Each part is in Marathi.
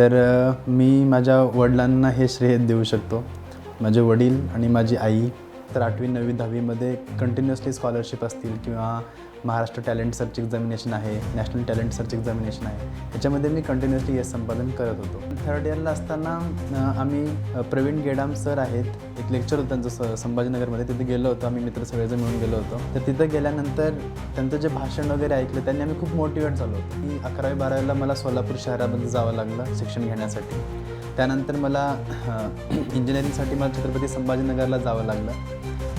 तर मी माझ्या वडिलांना हे श्रेय देऊ शकतो. माझे वडील आणि माझी आई तर 8वी 9वी 10वीमध्ये कंटिन्युअसली स्कॉलरशिप असतील किंवा महाराष्ट्र टॅलेंट सर्च एक्झामिनेशन आहे, नॅशनल टॅलेंट सर्च एक्झामिनेशन आहे, ह्याच्यामध्ये मी कंटिन्युअसली यश संपादन करत होतो. 3rd इयरला असताना आम्ही प्रवीण गेडाम सर आहेत, एक लेक्चर होतं त्यांचं संभाजीनगरमध्ये, तिथे गेलो होतो. आम्ही मित्र सगळेजण मिळून गेलो होतो. तर तिथं गेल्यानंतर त्यांचं जे भाषण वगैरे ऐकलं त्यांनी आम्ही खूप मोटिवेट झालो होतो की 11वी 12वीला मला सोलापूर शहरामध्ये जावं लागलं शिक्षण घेण्यासाठी. त्यानंतर मला इंजिनिअरिंगसाठी मला छत्रपती संभाजीनगरला जावं लागलं.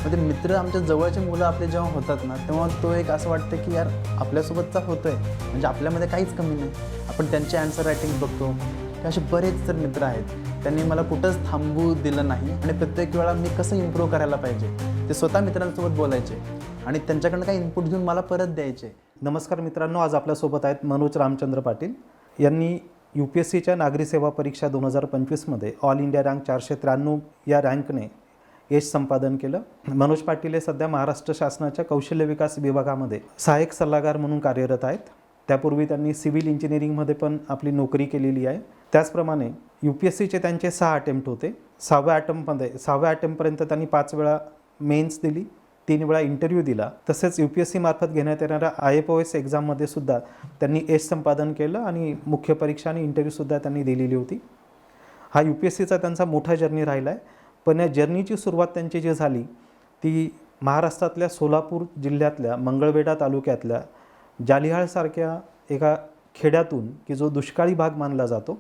म्हणजे मित्र आमच्या जवळचे मुलं आपले जेव्हा होतात ना, तेव्हा तो एक असं वाटतं की यार आपल्यासोबतचा होतो आहे, म्हणजे आपल्यामध्ये काहीच कमी नाही. आपण त्यांचे आन्सर रायटिंग बघतो. हे असे बरेच जर मित्र आहेत, त्यांनी मला कुठंच थांबू दिलं नाही आणि प्रत्येक वेळा मी कसं इम्प्रूव्ह करायला पाहिजे ते स्वतः मित्रांसोबत बोलायचे आणि त्यांच्याकडनं काही इनपुट घेऊन मला परत द्यायचे. नमस्कार मित्रांनो, आज आपल्यासोबत आहेत मनोज रामचंद्र पाटील. यांनी UPSCच्या नागरी सेवा परीक्षा 2025मध्ये ऑल इंडिया रँक 493 या रँकने यश संपादन केलं. मनोज पाटील हे सध्या महाराष्ट्र शासनाच्या कौशल्य विकास विभागामध्ये सहाय्यक सल्लागार म्हणून कार्यरत आहेत. त्यापूर्वी त्यांनी सिव्हिल इंजिनिअरिंगमध्ये पण आपली नोकरी केलेली आहे. त्याचप्रमाणे UPSCचे त्यांचे 6 अटेम्प्ट होते. 6व्या अटेम्प्टपर्यंत त्यांनी 5 वेळा मेन्स दिली, 3 वेळा इंटरव्ह्यू दिला. तसेच UPSC मार्फत घेण्यात येणाऱ्या IFOS एक्झाममध्ये सुद्धा त्यांनी यश संपादन केलं आणि मुख्य परीक्षा आणि इंटरव्ह्यूसुद्धा त्यांनी दिलेली होती. हा UPSCचा त्यांचा मोठा जर्नी राहिला आहे. पण या जर्नीची सुरुवात त्यांची जी झाली ती महाराष्ट्रातल्या सोलापूर जिल्ह्यातल्या मंगळवेढा तालुक्यातल्या जालिहाळसारख्या एका खेड्यातून, की जो दुष्काळी भाग मानला जातो,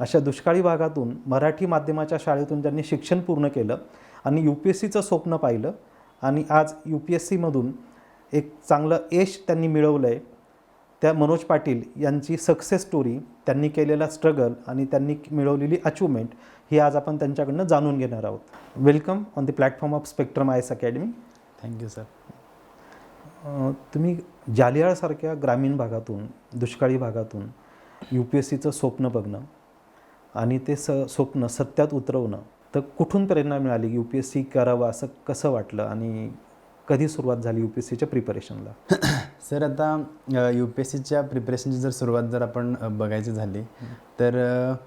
अशा दुष्काळी भागातून मराठी माध्यमाच्या शाळेतून त्यांनी शिक्षण पूर्ण केलं आणि UPSCचं स्वप्न पाहिलं आणि आज UPSCमधून एक चांगलं यश त्यांनी मिळवलं आहे. त्या मनोज पाटील यांची सक्सेस स्टोरी, त्यांनी केलेला स्ट्रगल आणि त्यांनी मिळवलेली अचिव्हमेंट ही आज आपण त्यांच्याकडनं जाणून घेणार आहोत. Welcome on the platform of spectrum IAS academy. Thank you sir. तुम्ही जालिहाळसारख्या ग्रामीण भागातून, दुष्काळी भागातून UPSCचं स्वप्न बघणं आणि ते स्वप्न सत्यात उतरवणं, तर कुठून प्रेरणा मिळाली UPSC करावं असं कसं वाटलं आणि कधी सुरुवात झाली UPSCच्या प्रिपरेशनला? सर आता UPSCच्या प्रिपरेशनची जर सुरुवात जर आपण बघायची झाली तर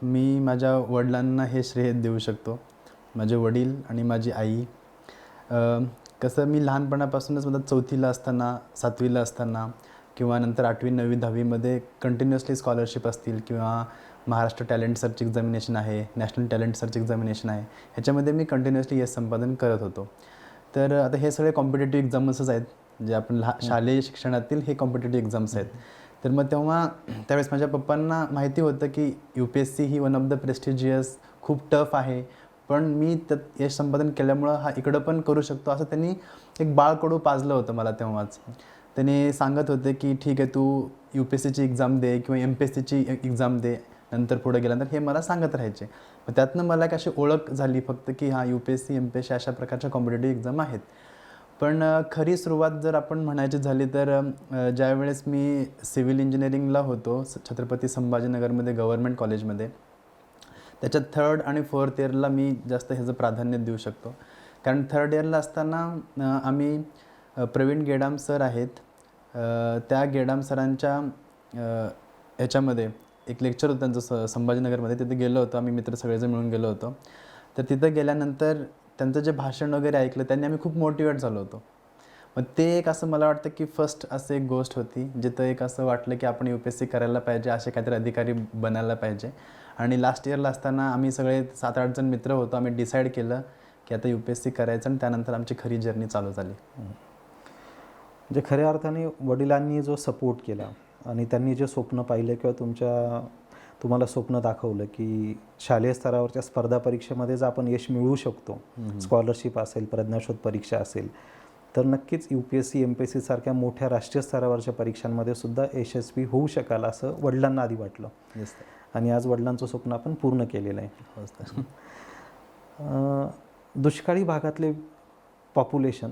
मी माझ्या वडिलांना हे श्रेय देऊ शकतो. माझे वडील आणि माझी आई. कसं मी लहानपणापासूनच मतलब 4थीला असताना, 7वीला असताना किंवा नंतर 8वी 9वी 10वीमध्ये कंटिन्युअसली स्कॉलरशिप असतील किंवा महाराष्ट्र टॅलेंट सर्च एक्झामिनेशन आहे, नॅशनल टॅलेंट सर्च एक्झामिनेशन आहे, ह्याच्यामध्ये मी कंटिन्युअसली यश संपादन करत होतो. तर आता हे सगळे कॉम्पिटेटिव्ह एक्झाम्सच आहेत, जे आपण शालेय शिक्षणातील हे कॉम्पिटेटिव्ह एक्झाम्स आहेत. तर मग त्यावेळेस माझ्या पप्पांना माहिती होतं की UPSC he one of the prestigious, खूप टफ आहे, पण मी त्यात यश संपादन केल्यामुळं हा इकडं पण करू शकतो असं त्यांनी एक बाळकडू पाजलं होतं मला तेव्हाच. त्यांनी सांगत होते की ठीक आहे, तू UPSCची एक्झाम दे किंवा MPSCची एक्झाम दे, नंतर पुढे गेल्यानंतर हे मला सांगत राहायचे. मग त्यातनं मला एक अशी ओळख झाली फक्त की हां, UPSC MPSC अशा प्रकारच्या कॉम्पिटेटिव्ह एक्झाम आहेत. पण खरी सुरुवात जर आपण म्हणायची झाली तर ज्यावेळेस मी सिव्हिल इंजिनिअरिंगला होतो छत्रपती संभाजीनगरमध्ये गव्हर्नमेंट कॉलेजमध्ये, त्याच्यात 3rd आणि 4th इयरला मी जास्त ह्याचं प्राधान्य देऊ शकतो. कारण 3rd इयरला असताना आम्ही प्रवीण गेडाम सर आहेत, त्या गेडाम सरांच्या ह्याच्यामध्ये एक लेक्चर होतं त्यांचं संभाजीनगरमध्ये, तिथे गेलो होतो. आम्ही मित्र सगळेजण मिळून गेलो होतो. तर तिथं गेल्यानंतर त्यांचं जे भाषण वगैरे ऐकलं त्यांनी आम्ही खूप मोटिवेट झालो होतो. मग ते एक असं मला वाटतं की फर्स्ट असं एक गोष्ट होती जिथं एक असं वाटलं की आपण UPSC करायला पाहिजे, असे काहीतरी अधिकारी बनायला पाहिजे. आणि लास्ट इयरला असताना आम्ही सगळे 7-8 जण मित्र होतो. आम्ही डिसाईड केलं की आता UPSC करायचं आणि त्यानंतर आमची खरी जर्नी चालू झाली. म्हणजे खऱ्या अर्थाने वडिलांनी जो सपोर्ट केला आणि त्यांनी जे स्वप्न पाहिलं किंवा तुम्हाला स्वप्न दाखवलं की शालेय स्तरावरच्या स्पर्धा परीक्षेमध्ये जर आपण यश मिळवू शकतो, स्कॉलरशिप असेल, प्रज्ञाशोध परीक्षा असेल, तर नक्कीच UPSC MPSC सारख्या मोठ्या राष्ट्रीय स्तरावरच्या परीक्षांमध्ये सुद्धा यशस्वी होऊ शकाल असं वडिलांना आधी वाटलं. आणि आज वडिलांचं स्वप्न आपण पूर्ण केलेलं आहे. दुष्काळी भागातले पॉप्युलेशन,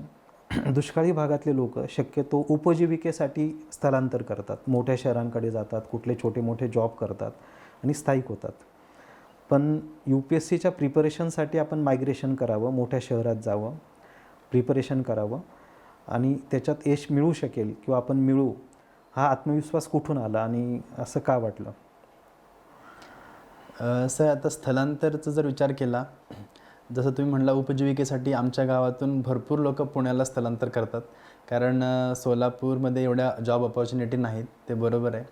दुष्काळी भागातले लोक शक्यतो उपजीविकेसाठी स्थलांतर करतात, मोठ्या शहरांकडे जातात, कुठले छोटे मोठे जॉब करतात आणि स्थायिक होतात. पण UPSCच्या प्रिपरेशनसाठी आपण मायग्रेशन करावं, मोठ्या शहरात जावं, प्रिपरेशन करावं आणि त्याच्यात यश मिळू शकेल किंवा आपण मिळू, हा आत्मविश्वास कुठून आला आणि असं का वाटलं? सर आता स्थलांतरचा जर विचार केला, जसं तुम्ही म्हणला उपजीविकेसाठी आमच्या गावातून भरपूर लोक पुण्याला स्थलांतर करतात. कारण सोलापूरमध्ये एवढ्या जॉब अपॉर्च्युनिटी नाहीत, ते बरोबर आहे.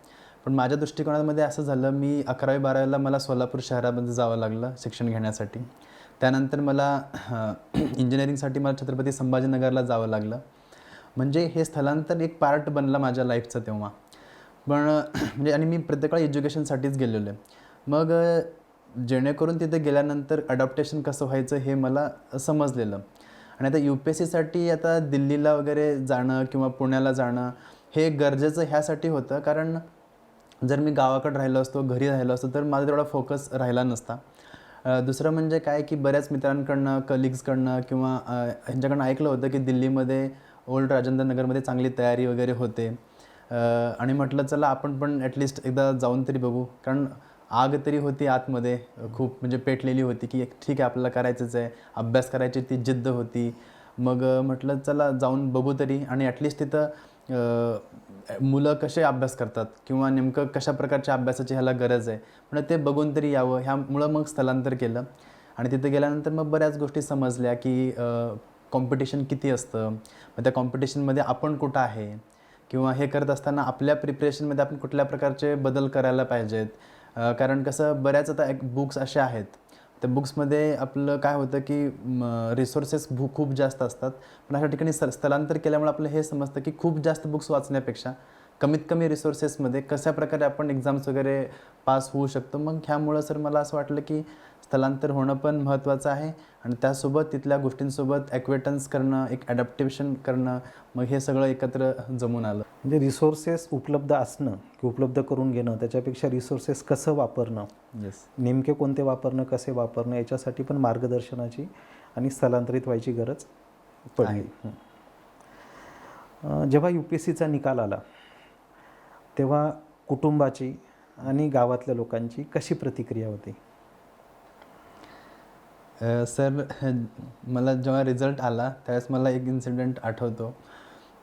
पण माझ्या दृष्टिकोनामध्ये असं झालं, मी 11वी-12वीला मला सोलापूर शहरामध्ये जावं लागलं शिक्षण घेण्यासाठी. त्यानंतर मला इंजिनिअरिंगसाठी मला छत्रपती संभाजीनगरला जावं लागलं. म्हणजे हे स्थलांतर एक पार्ट बनला माझ्या लाईफचं तेव्हा. पण म्हणजे आणि मी प्रत्येक वेळा एज्युकेशनसाठीच गेलेलो आहे. मग जेणेकरून तिथे गेल्यानंतर अडॉप्टेशन कसं व्हायचं हे मला समजलेलं. आणि आता UPSCसाठी आता दिल्लीला वगैरे जाणं किंवा पुण्याला जाणं हे गरजेचं ह्यासाठी होतं, कारण जर मी गावाकडे राहिलो असतो, घरी राहिलो असतो, तर माझा तेवढा फोकस राहिला नसता. दुसरं म्हणजे काय की बऱ्याच मित्रांकडनं, कलिग्सकडनं किंवा ह्यांच्याकडनं ऐकलं होतं की दिल्लीमध्ये ओल्ड राजेंद्र नगरमध्ये चांगली तयारी वगैरे होते. आणि म्हटलं चला आपण पण ॲटलिस्ट एकदा जाऊन तरी बघू. कारण आग तरी होती आतमध्ये, खूप म्हणजे पेटलेली होती की ठीक आहे आपल्याला करायचंच आहे, अभ्यास करायची ती जिद्द होती. मग म्हटलं चला जाऊन बघू तरी, आणि ॲटलिस्ट तिथं मुलं कसे अभ्यास करतात किंवा नेमकं कशा प्रकारच्या अभ्यासाची ह्याला गरज आहे, म्हणजे ते बघून तरी यावं. ह्यामुळं मग स्थलांतर केलं. आणि तिथे गेल्यानंतर मग बऱ्याच गोष्टी समजल्या की कॉम्पिटिशन किती असतं, मग त्या कॉम्पिटिशनमध्ये आपण कुठं आहे, किंवा हे करत असताना आपल्या प्रिपरेशनमध्ये आपण कुठल्या प्रकारचे बदल करायला पाहिजेत. कारण कसं बऱ्याच आता एक बुक्स असे आहेत, त्या बुक्समध्ये आपलं काय होतं की रिसोर्सेस खूप जास्त असतात. पण अशा ठिकाणी स्थलांतर केल्यामुळे आपलं हे समजतं की खूप जास्त बुक्स वाचण्यापेक्षा कमीत कमी रिसोर्सेसमध्ये कशा प्रकारे आपण एक्झाम्स वगैरे पास होऊ शकतो. मग ह्यामुळं सर मला असं वाटलं की स्थलांतर होणं पण महत्त्वाचं आहे, आणि त्यासोबत तिथल्या गोष्टींसोबत ॲक्वेटन्स करणं, एक ॲडॅप्टेशन करणं, मग हे सगळं एकत्र जमून आलं. म्हणजे रिसोर्सेस उपलब्ध असणं की उपलब्ध करून घेणं, त्याच्यापेक्षा रिसोर्सेस कसं वापरणं, येस. नेमके कोणते वापरणं, कसे वापरणं, याच्यासाठी पण मार्गदर्शनाची आणि स्थलांतरित व्हायची गरज पडली. जेव्हा UPSCचा निकाल आला तेव्हा कुटुंबाची आणि गावातल्या लोकांची कशी प्रतिक्रिया होती? सर मला जेव्हा रिझल्ट आला त्यावेळेस मला एक इन्सिडेंट आठवतो.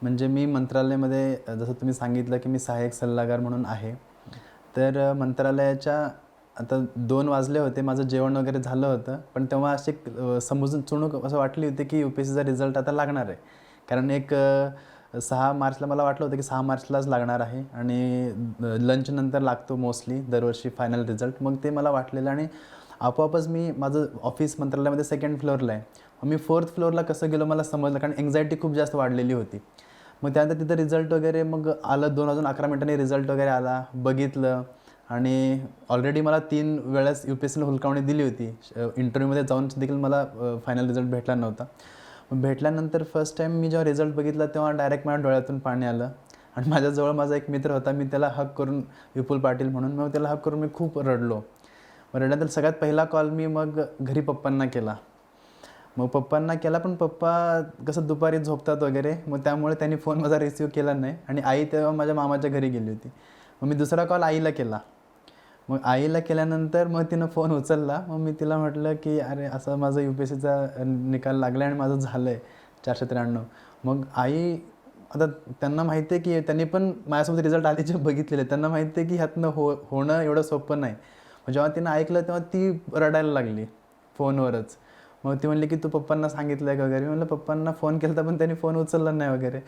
म्हणजे मी मंत्रालयामध्ये जसं तुम्ही सांगितलं की मी सहाय्यक सल्लागार म्हणून आहे. तर मंत्रालयाच्या आता 2 वाजले होते, माझं जेवण वगैरे झालं होतं. पण तेव्हा अशी समजून चुणूक असं वाटली होती की UPSCचा रिझल्ट आता लागणार आहे. कारण एक 6 मार्चला मला वाटलं होतं की 6 मार्चलाच लागणार आहे, आणि लंचनंतर लागतो मोस्टली दरवर्षी फायनल रिझल्ट. मग ते मला वाटलेलं, आणि आपोआपच मी माझं ऑफिस मंत्रालयामध्ये 2nd फ्लोअरला आहे. मी 4th फ्लोअरला कसं गेलो मला समजलं, कारण एन्झायटी खूप जास्त वाढलेली होती. मग त्यानंतर तिथं रिझल्ट वगैरे मग आलं, 2 वाजून 11 मिनिटांनी रिझल्ट वगैरे आला, बघितलं. आणि ऑलरेडी मला 3 वेळेस UPSCला हुलकावणी दिली होती. इंटरव्ह्यूमध्ये जाऊन देखील मला फायनल रिझल्ट भेटला नव्हता. मग भेटल्यानंतर फर्स्ट टाईम मी जेव्हा रिझल्ट बघितला तेव्हा डायरेक्ट माझ्या डोळ्यातून पाणी आलं. आणि माझ्याजवळ माझा एक मित्र होता, मी त्याला हक करून, विपुल पाटील म्हणून, मग त्याला हक करून मी खूप रडलो. मग रडल्यानंतर सगळ्यात पहिला कॉल मी मग घरी पप्पांना केला. मग पप्पांना केला, पण पप्पा कसं दुपारी झोपतात वगैरे, मग त्यामुळे त्यांनी फोन माझा रिसीव केला नाही. आणि आई तेव्हा माझ्या मामाच्या घरी गेली होती. मग मी दुसरा कॉल आईला केला. मग आईला केल्यानंतर मग तिनं फोन उचलला. मग मी तिला म्हटलं की अरे असं माझं UPSCचा निकाल लागला आणि माझं झालं आहे 493. मग आई, आता त्यांना माहिती आहे की त्यांनी पण माझ्यासोबत रिझल्ट आधीचे बघितलेले, त्यांना माहिती आहे की ह्यातनं होणं एवढं सोपं नाही. मग जेव्हा तिनं ऐकलं तेव्हा ती रडायला लागली फोनवरच. मग ती म्हणली की तू पप्पांना सांगितलं आहे का वगैरे. मी म्हटलं पप्पांना फोन केला तर पण त्यांनी फोन उचलला नाही वगैरे.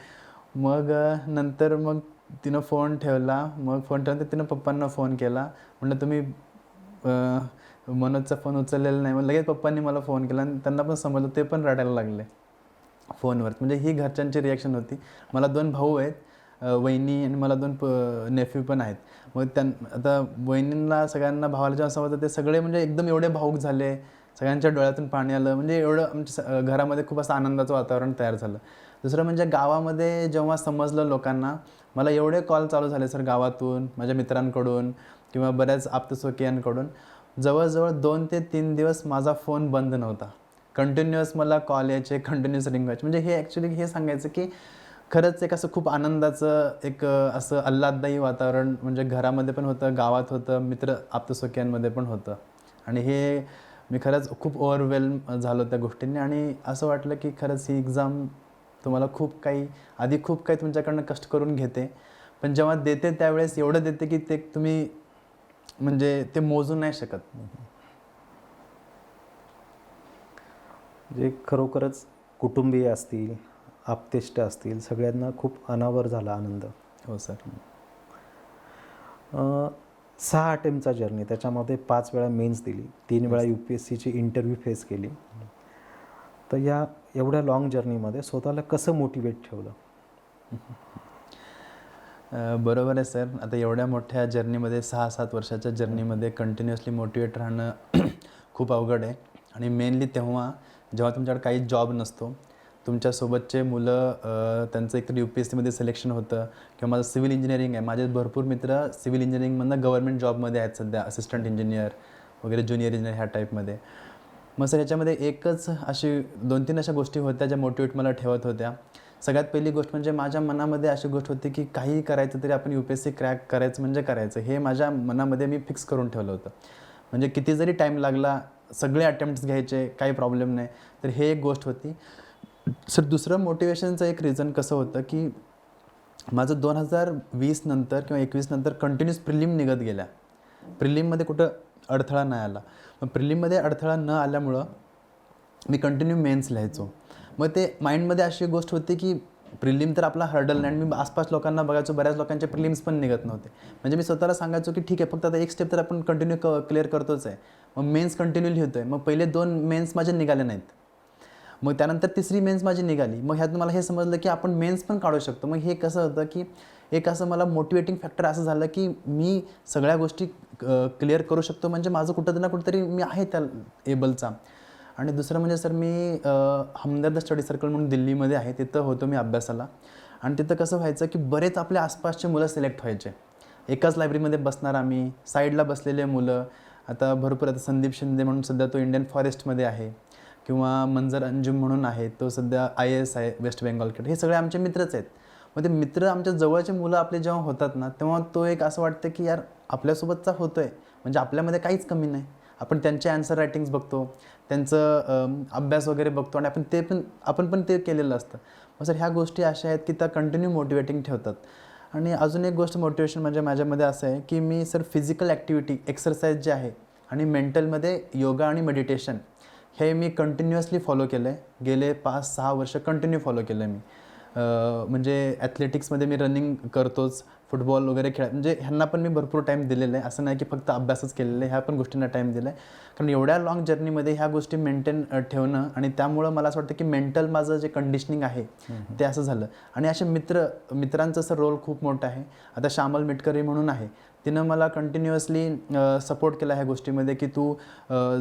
मग नंतर मग तिनं फोन ठेवला. मग फोन ठेवल्यानंतर तिनं पप्पांना फोन केला. म्हटलं तुम्ही मनोजचा फोन उचललेला नाही. मग लगेच पप्पांनी मला फोन केला, आणि त्यांना पण समजलं, ते पण रडायला लागले फोनवर. म्हणजे ही घरच्यांची रिॲक्शन होती. मला 2 भाऊ आहेत, वहिनी, आणि मला 2 नेफ्यू पण आहेत. मग आता वहिनींना, सगळ्यांना, भावाला जेव्हा समजलं ते सगळे म्हणजे एकदम एवढे भावूक झाले, सगळ्यांच्या डोळ्यातून पाणी आलं. म्हणजे एवढं आमच्या घरामध्ये खूप असं आनंदाचं वातावरण तयार झालं. दुसरं म्हणजे गावामध्ये जेव्हा समजलं लोकांना, मला एवढे कॉल चालू झाले सर गावातून, माझ्या मित्रांकडून किंवा बऱ्याच आप्तस्वकीयांकडून. जवळजवळ 2 ते 3 दिवस माझा फोन बंद नव्हता. कंटिन्युअस मला कॉल यायचे, कंटिन्युअस रिंग व्हायचे. म्हणजे हे ॲक्च्युली हे सांगायचं की खरंच एक असं खूप आनंदाचं, एक असं आल्हाददायी वातावरण म्हणजे घरामध्ये पण होतं, गावात होतं, मित्र आप्तस्वकीयांमध्ये पण होतं. आणि हे मी खरंच खूप ओव्हरवेल्म झालो त्या गोष्टींनी. आणि असं वाटलं की खरंच ही एक्झाम तुम्हाला आधी खूप काही तुमच्याकडनं कष्ट करून घेते, पण जेव्हा देते त्यावेळेस एवढं देते की ते तुम्ही म्हणजे ते मोजू नाही शकत. जे खरोखरच कुटुंबीय असतील, आप्तेष्ट असतील, सगळ्यांना खूप अनावर झाला आनंद. हो सर. 6 अटेम्प्टचा जर्नी, त्याच्यामध्ये 5 वेळा मेन्स दिली, 3 वेळा UPSCची इंटरव्ह्यू फेस केली. तर या एवढ्या लाँग जर्नीमध्ये स्वतःला कसं मोटिवेट ठेवलं? बरोबर आहे सर. आता एवढ्या मोठ्या जर्नीमध्ये 6-7 वर्षाच्या जर्नीमध्ये कंटिन्युअसली मोटिवेट राहणं खूप अवघड आहे. आणि मेनली जेव्हा तुमच्याकडे काही जॉब नसतो, तुमच्यासोबतचे मुलं त्यांचं एकतर UPSCमध्ये सिलेक्शन होतं किंवा माझं सिव्हिल इंजिनिअरिंग आहे. माझे भरपूर मित्र सिव्हिल इंजिनिअरिंगमधनं गव्हर्नमेंट जॉबमध्ये आहेत सध्या, असिस्टंट इंजिनियर वगैरे, ज्युनियर इंजिनियर ह्या टाईपमध्ये. मग सर ह्याच्यामध्ये एकच अशी 2-3 अशा गोष्टी होत्या ज्या मोटिवेट मला ठेवत होत्या. सगळ्यात पहिली गोष्ट म्हणजे माझ्या मनामध्ये अशी गोष्ट होती की काहीही करायचं तरी आपण UPSC क्रॅक करायचं म्हणजे करायचं, हे माझ्या मनामध्ये मी फिक्स करून ठेवलं होतं. म्हणजे किती जरी टाईम लागला, सगळे अटेम्प्ट्स घ्यायचे, काही प्रॉब्लेम नाही. तर हे एक गोष्ट होती. सर दुसरं मोटिवेशनचं एक रिझन कसं होतं की माझं 2020 नंतर किंवा 21 नंतर कंटिन्यूस प्रिलिम निघत गेल्या. प्रिलिममध्ये कुठं अडथळा नाही आला. मग प्रिलिममध्ये अडथळा न आल्यामुळं मी कंटिन्यू मेन्स लिहायचो. मग ते माइंडमध्ये अशी गोष्ट होती की प्रिलिम तर आपला हर्डल नाही. आणि मी आसपास लोकांना बघायचो, बऱ्याच लोकांचे प्रिलिम्स पण निघत नव्हते. म्हणजे मी स्वतःला सांगायचो की ठीक आहे, फक्त आता एक स्टेप तर आपण कंटिन्यू क्लिअर करतोच आहे. मग मेन्स कंटिन्यू लिहितो आहे. मग पहिले 2 मेन्स माझे निघाले नाहीत. मग त्यानंतर 3री मेन्स माझी निघाली. मग ह्यात मला हे समजलं की आपण मेन्स पण काढू शकतो. मग हे कसं होतं की एक असं मला मोटिवेटिंग फॅक्टर असं झालं की मी सगळ्या गोष्टी क्लिअर करू शकतो. म्हणजे माझं कुठं ना कुठंतरी मी आहे त्या एबलचा. आणि दुसरं म्हणजे सर मी हमदर्द स्टडी सर्कल म्हणून दिल्लीमध्ये आहे, तिथं होतो मी अभ्यासाला. आणि तिथं कसं व्हायचं की बरेच आपल्या आसपासचे मुलं सिलेक्ट व्हायचे. एकाच लायब्ररीमध्ये बसणार आम्ही, साईडला बसलेले मुलं. आता भरपूर, आता संदीप शिंदे म्हणून सध्या तो इंडियन फॉरेस्टमध्ये आहे, किंवा मंजर अंजुम म्हणून आहे, तो सध्या IAS आहे वेस्ट बेंगॉलकडे. हे सगळे आमचे मित्रच आहेत. मग ते मित्र, आमच्या जवळचे मुलं आपले जेव्हा होतात ना, तेव्हा तो एक असं वाटतं की यार आपल्यासोबतचा होतो आहे, म्हणजे आपल्यामध्ये काहीच कमी नाही. आपण त्यांचे ॲन्सर रायटिंग्स बघतो, त्यांचं अभ्यास वगैरे बघतो, आणि आपण पण ते केलेलं असतं. मग सर ह्या गोष्टी अशा आहेत की त्या कंटिन्यू मोटिवेटिंग ठेवतात. आणि अजून एक गोष्ट मोटिवेशन म्हणजे माझ्यामध्ये असं आहे की मी सर फिजिकल ॲक्टिव्हिटी, एक्सरसाइज जे आहे, आणि मेंटलमध्ये योगा आणि मेडिटेशन, हे मी कंटिन्युअसली फॉलो केलं आहे. गेले 5-6 वर्ष कंटिन्यू फॉलो केलं आहे मी. म्हणजे ॲथलेटिक्समध्ये मी रनिंग करतोच, फुटबॉल वगैरे म्हणजे ह्यांना पण मी भरपूर टाईम दिलेला आहे. असं नाही की फक्त अभ्यासच केलेलं आहे, ह्या पण गोष्टींना टाईम दिला आहे. कारण एवढ्या लाँग जर्नीमध्ये ह्या गोष्टी मेंटेन ठेवणं, आणि त्यामुळं मला असं वाटतं की मेंटल माझं जे कंडिशनिंग आहे ते असं झालं. आणि असे मित्रांचं असं रोल खूप मोठा आहे. आता श्यामल मिटकरी म्हणून आहे, तिनं मला कंटिन्युअसली सपोर्ट केला ह्या गोष्टीमध्ये की तू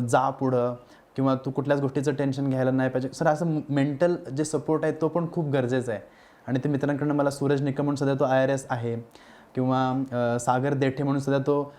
जा पुढं, किंवा तू कुठल्याच गोष्टीचं टेन्शन घ्यायला नाही पाहिजे. सर असं मेंटल जे सपोर्ट आहे तो पण खूप गरजेचा आहे. आणि ते मित्रांकडनं मला सूरज निकम म्हणून सध्या तो IRS आहे, किंवा सागर देठे म्हणून सध्या तो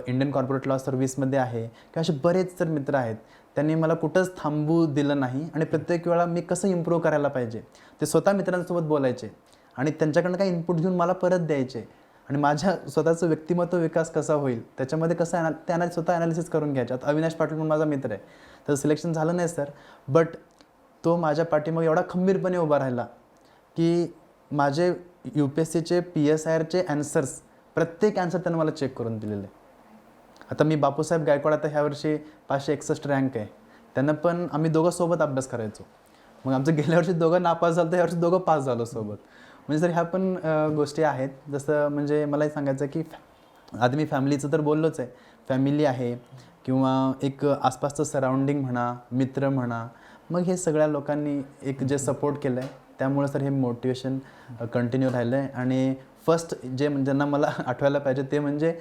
इंडियन कॉर्पोरेट लॉ सर्व्हिसमध्ये आहे, किंवा असे बरेच तर मित्र आहेत. त्यांनी मला कुठंच थांबू दिलं नाही. आणि प्रत्येक वेळा मी कसं इम्प्रूव्ह करायला पाहिजे ते स्वतः मित्रांसोबत बोलायचे, आणि त्यांच्याकडनं काही इनपुट घेऊन मला परत द्यायचे. आणि माझ्या स्वतःचं व्यक्तिमत्व विकास कसा होईल त्याच्यामध्ये कसं ते स्वतः ॲनालिसिस करून घ्यायचे. आता अविनाश पाटील म्हणून माझा मित्र आहे, त्याचं सिलेक्शन झालं नाही सर, बट तो माझ्या पाठीमागे एवढा खंबीरपणे उभा राहिला की माझे UPSCचे PSIRचे ॲन्सर्स, प्रत्येक ॲन्सर त्यानं मला चेक करून दिलेलं आहे. आता मी बापूसाहेब गायकवाड, आता ह्यावर्षी 561 रँक आहे, त्यांना पण आम्ही दोघं सोबत अभ्यास करायचो. मग आमचं गेल्या वर्षी दोघं नापास झालं, तर ह्यावर्षी दोघं पास झालो सोबत. म्हणजे सर ह्या पण गोष्टी आहेत. जसं म्हणजे मलाही सांगायचं की आधी मी फॅमिलीचं तर बोललोच आहे, फॅमिली आहे, किंवा एक आसपासचं सराउंडिंग म्हणा, मित्र म्हणा, मग हे सगळ्या लोकांनी एक जे सपोर्ट केलं आहे, त्यामुळे सर हे मोटिवेशन कंटिन्यू राहिलं आहे. आणि फर्स्ट ज्यांना मला आठवायला पाहिजे ते म्हणजे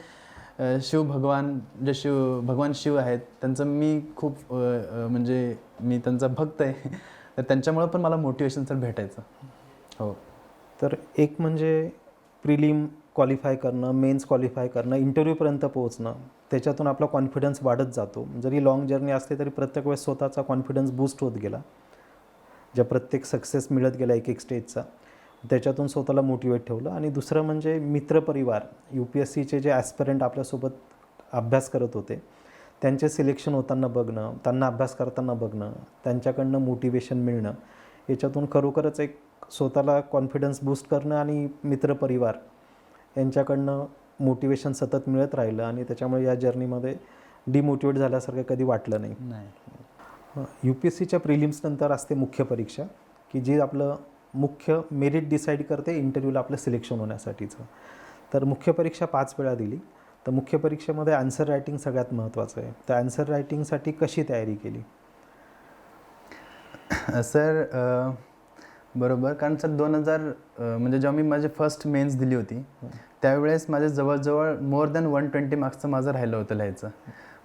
भगवान शिव आहेत, त्यांचं मी खूप म्हणजे मी त्यांचा भक्त आहे. तर त्यांच्यामुळं पण मला मोटिवेशन सर भेटायचं. हो. तर एक म्हणजे प्रिलिम क्वालिफाय करणं, मेन्स क्वालिफाय करणं, इंटरव्ह्यूपर्यंत पोहोचणं, त्याच्यातून आपला कॉन्फिडन्स वाढत जातो. जरी लाँग जर्नी असते तरी प्रत्येक वेळेस स्वतःचा कॉन्फिडन्स बूस्ट होत गेला. ज्या प्रत्येक सक्सेस मिळत गेला एक स्टेजचा, त्याच्यातून स्वतःला मोटिवेट ठेवलं. आणि दुसरं म्हणजे मित्रपरिवार, UPSCचे जे ॲस्पिरंट आपल्यासोबत अभ्यास करत होते, त्यांचे सिलेक्शन होताना बघणं, त्यांना अभ्यास करताना बघणं, त्यांच्याकडनं मोटिवेशन मिळणं, याच्यातून खरोखरच एक स्वतःला कॉन्फिडन्स बूस्ट करणं आणि मित्रपरिवार यांच्याकडनं मोटिवेशन सतत मिळत राहिलं आणि त्याच्यामुळे या जर्नीमध्ये डिमोटिवेट झाल्यासारखं कधी वाटलं नाही. यू पी एस सीच्या प्रिलिम्सनंतर असते मुख्य परीक्षा, की जी आपलं मुख्य मेरिट डिसाईड करते इंटरव्ह्यूला आपलं सिलेक्शन होण्यासाठीचं. तर मुख्य परीक्षा 5 वेळा दिली. तर मुख्य परीक्षेमध्ये आन्सर रायटिंग सगळ्यात महत्त्वाचं आहे. तर आन्सर रायटिंगसाठी कशी तयारी केली? सर बरोबर, कारण सर 2000 म्हणजे जेव्हा मी माझी फर्स्ट मेन्स दिली होती त्यावेळेस माझे जवळजवळ मोर दॅन 120 मार्क्सचं माझं राहिलं होतं लिहायचं.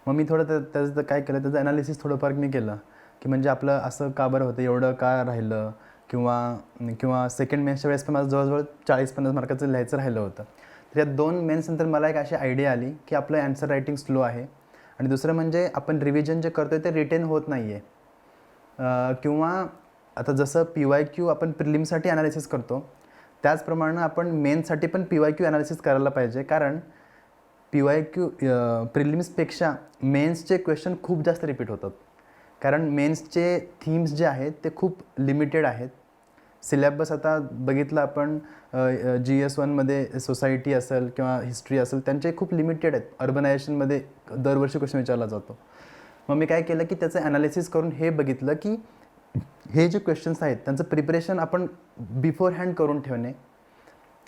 मग मी थोडं त्याचं काय केलं, त्याचं ॲनालिसिस थोडंफार मी केलं की म्हणजे आपलं असं का बरं होतं, एवढं का राहिलं, किंवा सेकंड मेन्सच्या वेळेस पण माझं जवळजवळ 40-50 मार्काचं लिहायचं राहिलं होतं. तर या 2 मेन्सनंतर मला एक अशी आयडिया आली की आपलं ॲन्सर रायटिंग स्लो आहे आणि दुसरं म्हणजे आपण रिव्हिजन जे करतो आहे ते रिटेन होत नाही आहे. किंवा आता जसं PYQ आपण प्रिलिम्ससाठी ॲनालिसिस करतो त्याचप्रमाणे आपण मेन्ससाठी पण PYQ ॲनालिसिस करायला पाहिजे, कारण PYQ प्रिलिम्सपेक्षा मेन्सचे क्वेश्चन खूप जास्त रिपीट होतात. कारण मेन्सचे थीम्स जे आहेत ते खूप लिमिटेड आहेत. सिलेबस आता बघितलं आपण GS1मध्ये सोसायटी असेल किंवा हिस्ट्री असेल त्यांचे खूप लिमिटेड आहेत. अर्बनायझेशनमध्ये दरवर्षी क्वेश्चन विचारला जातो. मग मी काय केलं की त्याचं ॲनालिसिस करून हे बघितलं की हे जे क्वेश्चन्स आहेत त्यांचं प्रिपरेशन आपण बिफोर हँड करून ठेवणे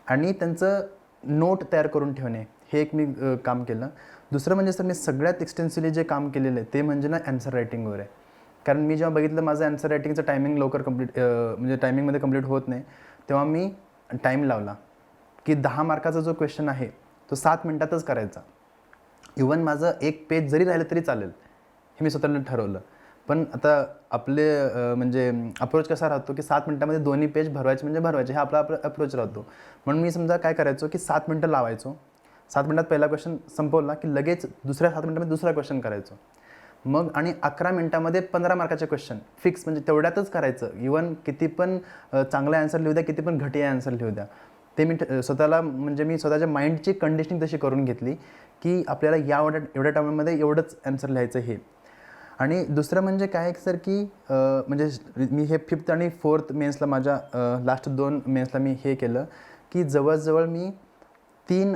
आणि त्यांचं नोट तयार करून ठेवणे, हे एक मी काम केलं. दुसरं म्हणजे सर मी सगळ्यात एक्सटेन्सिव्हली जे काम केलेलं आहे ते म्हणजे ना ॲन्सर रायटिंगवर आहे. कारण मी जेव्हा बघितलं माझं ॲन्सर रायटिंगचं टायमिंग लवकर म्हणजे टायमिंगमध्ये कंप्लीट होत नाही, तेव्हा मी टाईम लावला की 10 मार्काचा जो क्वेश्चन आहे तो 7 मिनटातच करायचा. इवन माझं एक पेज जरी राहिलं तरी चालेल, हे मी स्वतःला ठरवलं. पण आता आपले म्हणजे अप्रोच कसा राहतो की 7 मिनटामध्ये दोन्ही पेज भरवायचे म्हणजे भरवायचे, हे आपला अप्रोच राहतो. म्हणून मी समजा काय करायचो की 7 मिनटं लावायचो, 7 मिनटात पहिला क्वेश्चन संपवला की लगेच दुसऱ्या 7 मिनटामध्ये दुसरा क्वेश्चन करायचो. मग आणि 11 मिनटामध्ये 15 मार्काचे क्वेश्चन फिक्स, म्हणजे तेवढ्यातच करायचं. इवन किती पण चांगला आन्सर लिहू द्या, किती पण घटिया आन्सर लिहू द्या, ते मी स्वतःला म्हणजे मी स्वतःच्या माइंडची कंडिशनिंग तशी करून घेतली की आपल्याला एवढ्या टायमामध्ये एवढंच आन्सर लिहायचं हे. आणि दुसरं म्हणजे काय सर की म्हणजे मी हे 5th आणि 4th मेन्सला माझ्या लास्ट 2 मेन्सला मी हे केलं की जवळजवळ मी 3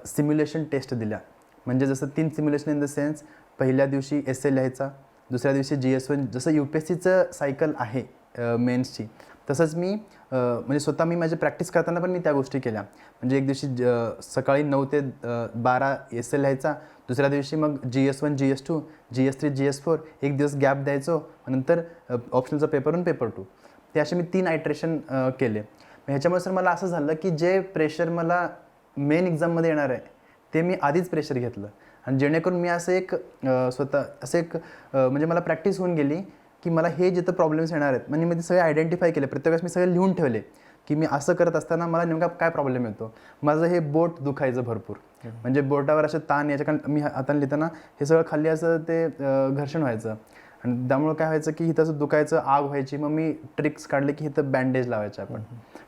सिम्युलेशन टेस्ट दिल्या. म्हणजे जसं 3 सिम्युलेशन इन द सेन्स, पहिल्या दिवशी एसे लिहायचा, दुसऱ्या दिवशी GS1, जसं UPSCचं सायकल आहे मेन्सची तसंच मी म्हणजे स्वतः मी माझी प्रॅक्टिस करताना पण मी त्या गोष्टी केल्या. म्हणजे एक दिवशी सकाळी 9 ते 12 एसे लिहायचा, दुसऱ्या दिवशी मग GS1, GS2, GS3, GS4, एक दिवस गॅप द्यायचो, नंतर ऑप्शनलचा पेपर 1, पेपर 2, ते असे मी 3 आयट्रेशन केले. ह्याच्यामुळे सर मला असं झालं की जे प्रेशर मला मेन एक्झाममध्ये येणार आहे ते मी आधीच प्रेशर घेतलं आणि जेणेकरून मी असं एक म्हणजे मला प्रॅक्टिस होऊन गेली की मला हे जिथं प्रॉब्लेम्स येणार आहेत म्हणजे मी ते सगळे आयडेंटिफाय केले. प्रत्येक वेळेस मी सगळे लिहून ठेवले की मी असं करत असताना मला नेमका काय प्रॉब्लेम येतो. माझं हे बोट दुखायचं भरपूर, म्हणजे बोटावर असं ताण याच्या, कारण मी हाताने लिहिताना हे सगळं खाली असं ते घर्षण व्हायचं आणि त्यामुळं काय व्हायचं की इथं असं दुखायचं, आग व्हायची. मग मी ट्रिक्स काढले की इथं बँडेज लावायचे आपण,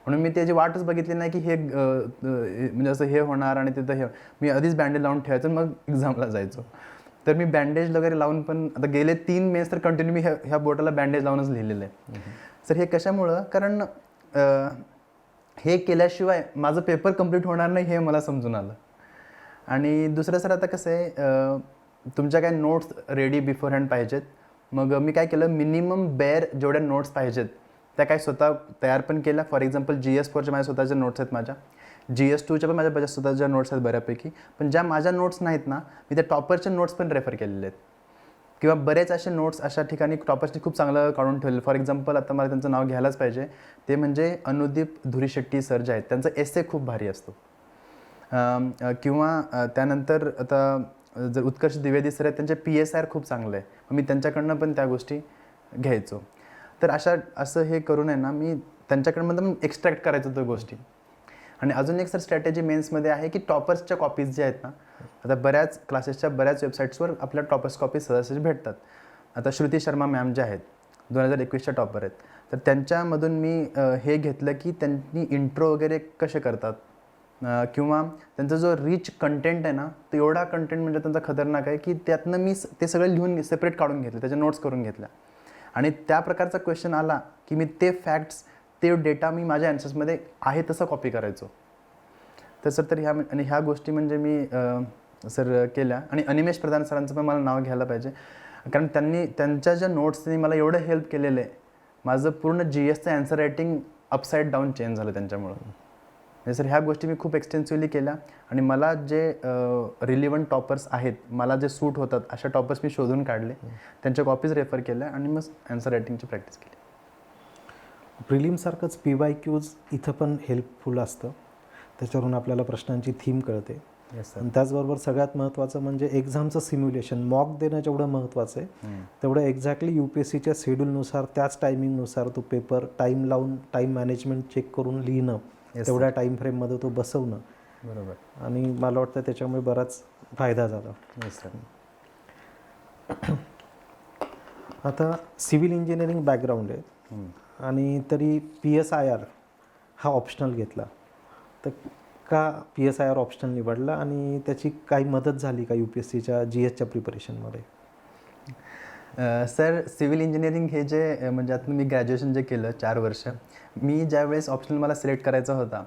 म्हणून मी त्याची वाटच बघितली नाही की हे म्हणजे असं हे होणार आणि तिथं हे, मी आधीच बँडेज लावून ठेवायचं मग एक्झामला जायचो. तर मी बँडेज वगैरे लावून पण आता गेले 3 मेन्स तर कंटिन्यू मी ह्या बोटाला बँडेज लावूनच लिहिलेलं आहे. सर हे कशामुळं, कारण हे केल्याशिवाय माझं पेपर कंप्लीट होणार नाही हे मला समजून आलं. आणि दुसरं सर आता कसं आहे, तुमच्या काय नोट्स रेडी बिफोर हँड पाहिजेत. मग मी काय केलं, मिनिमम बेअर जेवढ्या नोट्स पाहिजेत त्या काय स्वतः तयार पण केल्या. फॉर एक्झाम्पल GS4च्या माझ्या स्वतःच्या नोट्स आहेत, माझ्या GS2च्या पण माझ्या स्वतःच्या नोट्स आहेत बऱ्यापैकी. पण ज्या माझ्या नोट्स नाहीत ना, मी त्या टॉपरच्या नोट्स पण रेफर केलेले आहेत किंवा बरेच असे नोट्स अशा ठिकाणी टॉपर्सनी खूप चांगलं काढून ठेवलं. फॉर एक्झाम्पल आता मला त्यांचं नाव घ्यायलाच पाहिजे, ते म्हणजे अनुदीप धुरीशेट्टी सर जे आहेत, त्यांचा एसे खूप भारी असतो. किंवा त्यानंतर आता जर उत्कर्ष द्विवेदी सर आहेत, त्यांचे PSR खूप चांगलं आहे, मी त्यांच्याकडनं पण त्या गोष्टी घ्यायचो. तर असं हे करून आहे ना, मी त्यांच्याकडनं पण एक्स्ट्रॅक्ट करायचो त्या गोष्टी. आणि अजून एक सर स्ट्रॅटेजी मेन्समध्ये आहे की टॉपर्सच्या कॉपीज ज्या आहेत ना, आता बऱ्याच क्लासेसच्या बऱ्याच वेबसाईट्सवर आपल्या टॉपर्स कॉपीज सहज भेटतात. आता श्रुती शर्मा मॅम ज्या आहेत 2021च्या टॉपर आहेत, तर त्यांच्यामधून मी हे घेतलं की त्यांनी इंट्रो वगैरे कसे करतात किंवा त्यांचा जो रिच कंटेंट आहे ना, तो एवढा कंटेंट म्हणजे त्यांचा खतरनाक आहे की त्यातनं मी ते सगळं लिहून सेपरेट काढून घेतलं, त्याच्या नोट्स करून घेतल्या. आणि त्या प्रकारचा क्वेश्चन आला की मी ते फॅक्ट्स, ते डेटा मी माझ्या ॲन्सर्समध्ये आहे तसं कॉपी करायचो. तर सर तर ह्या गोष्टी म्हणजे मी सर केल्या. आणि अनिमेश प्रधान सरांचं पण मला नाव घ्यायला पाहिजे, कारण त्यांच्या ज्या नोट्सनी मला एवढं हेल्प केलेलं आहे. माझं पूर्ण GSचं answer writing upside down change झालं त्यांच्यामुळं. म्हणजे सर ह्या गोष्टी मी खूप एक्सटेन्सिव्हली केल्या आणि मला जे रिलिव्हंट टॉपर्स आहेत, मला जे सूट होतात अशा टॉपर्स मी शोधून काढले, त्यांच्या कॉपीज रेफर केल्या आणि मग ॲन्सर रायटिंगची प्रॅक्टिस केली. प्रिलिमसारखंच PYQs इथं पण हेल्पफुल असतं. त्याच्यावरून आपल्याला प्रश्नांची थीम कळते. Yes sir. आणि त्याचबरोबर सगळ्यात महत्त्वाचं म्हणजे एक्झामचं सिम्युलेशन, मॉक देणं जेवढं महत्त्वाचं आहे तेवढं एक्झॅक्टली UPSCच्या शेड्यूलनुसार त्याच टायमिंगनुसार तो पेपर टाईम लावून टाईम मॅनेजमेंट चेक करून लिहिणं, तेवढ्या टाईम फ्रेममध्ये तो बसवणं. बरोबर. आणि मला वाटतं त्याच्यामुळे बराच फायदा झाला. Yes sir. आता सिव्हिल इंजिनिअरिंग बॅकग्राऊंड आहे आणि तरी PSIR हा ऑप्शनल घेतला, तर का PSIR ऑप्शनल निवडला आणि त्याची काही मदत झाली का UPSCच्या GSच्या प्रिपरेशनमध्ये? सर सिव्हिल इंजिनिअरिंग हे जे म्हणजे आता मी ग्रॅज्युएशन जे केलं 4 वर्ष, मी ज्यावेळेस ऑप्शनल मला सिलेक्ट करायचा होता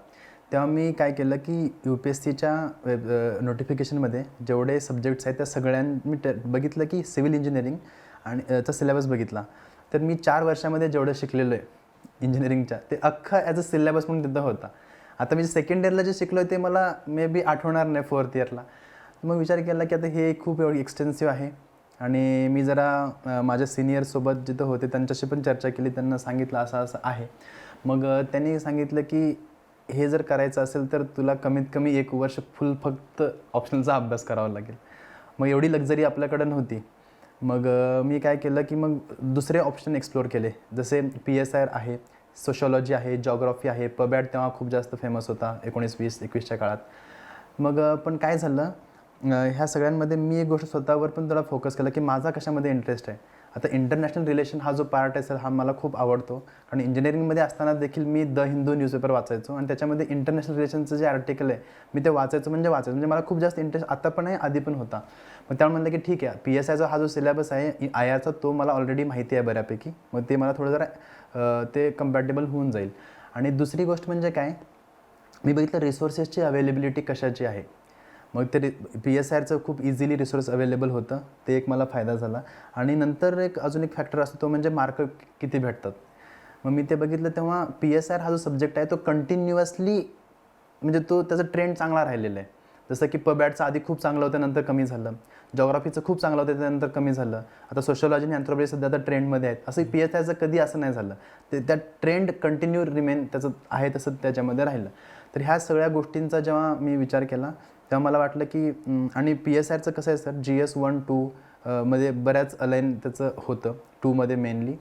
तेव्हा मी काय केलं की UPSCच्या नोटिफिकेशनमध्ये जेवढे सब्जेक्ट्स आहेत त्या मी बघितलं की सिव्हिल इंजिनिअरिंग आणि चा सिलेबस बघितला. तर मी 4 वर्षामध्ये जेवढं शिकलेलो आहे इंजिनिअरिंगच्या, ते अख्खा ॲज अ सिलेबस म्हणून तिथं होता. आता मी सेकंड इयरला जे शिकलो आहे ते मला मे बी आठवणार नाही 4th इयरला. मग विचार केला की आता हे खूप एवढी एक्सटेन्सिव्ह आहे. आणि मी जरा माझ्या सिनियरसोबत जिथं होते त्यांच्याशी पण चर्चा केली, त्यांना सांगितलं असं असं आहे. मग त्यांनी सांगितलं की हे जर करायचं असेल तर तुला कमीत कमी 1 वर्ष फुल फक्त ऑप्शनलचा अभ्यास करावा लागेल. मग एवढी लक्झरी आपल्याकडं नव्हती. मग मी काय केलं की मग दुसरे ऑप्शन एक्सप्लोर केले, जसे PSIR आहे, सोशॉलॉजी आहे, जॉग्राफी आहे. पबॅट तेव्हा खूप जास्त फेमस होता 1920-21च्या काळात. मग पण काय झालं, ह्या सगळ्यांमध्ये मी एक गोष्ट स्वतःवर पण थोडा फोकस केला की माझा कशामध्ये इंटरेस्ट आहे. आता इंटरनॅशनल रिलेशन हा जो पार्ट आहे सर, हा मला खूप आवडतो. कारण इंजिनिअरिंगमध्ये असताना देखील मी द हिंदू न्यूजपेपर वाचायचो आणि त्याच्यामध्ये इंटरनॅशनल रिलेशनचं जे आर्टिकल आहे मी ते वाचायचो म्हणजे मला खूप जास्त इंटरेस्ट आता पण आहे, आधी पण होता. मग त्यामुळे म्हणलं की ठीक आहे, PSIचा हा जो सिलेबस आहे IRचा तो मला ऑलरेडी माहिती आहे बऱ्यापैकी, मग ते मला थोडं जरा ते कम्पॅटेबल होऊन जाईल. आणि दुसरी गोष्ट म्हणजे काय, मी बघितलं रिसोर्सेसची अवेलेबिलिटी कशाची आहे. मग ते PSIRचं खूप इझिली रिसोर्स अवेलेबल होतं, ते एक मला फायदा झाला. आणि नंतर अजून एक फॅक्टर असतो तो म्हणजे मार्क किती भेटतात. मग मी ते बघितलं तेव्हा PSIR हा जो सब्जेक्ट आहे तो कंटिन्युअसली म्हणजे त्याचा ट्रेंड चांगला राहिलेला आहे. जसं की पबॅटचं आधी खूप चांगलं होतं, नंतर कमी झालं. जॉग्राफीचं खूप चांगलं होतं, त्यानंतर कमी झालं. आता सोशॉलॉजी आणि अँथ्रोपॉलॉजी सध्या आता ट्रेंडमध्ये आहेत. असं PSIचं कधी असं नाही झालं. त्या ट्रेंड कंटिन्यू रिमेन त्याचं आहे तसं त्याच्यामध्ये राहिलं. तर ह्या सगळ्या गोष्टींचा जेव्हा मी विचार केला तेव्हा मला वाटलं की आणि PSIचं कसं आहे सर, GS 1-2 मध्ये बऱ्याच अलाईन त्याचं होतं, 2मध्ये मेनली.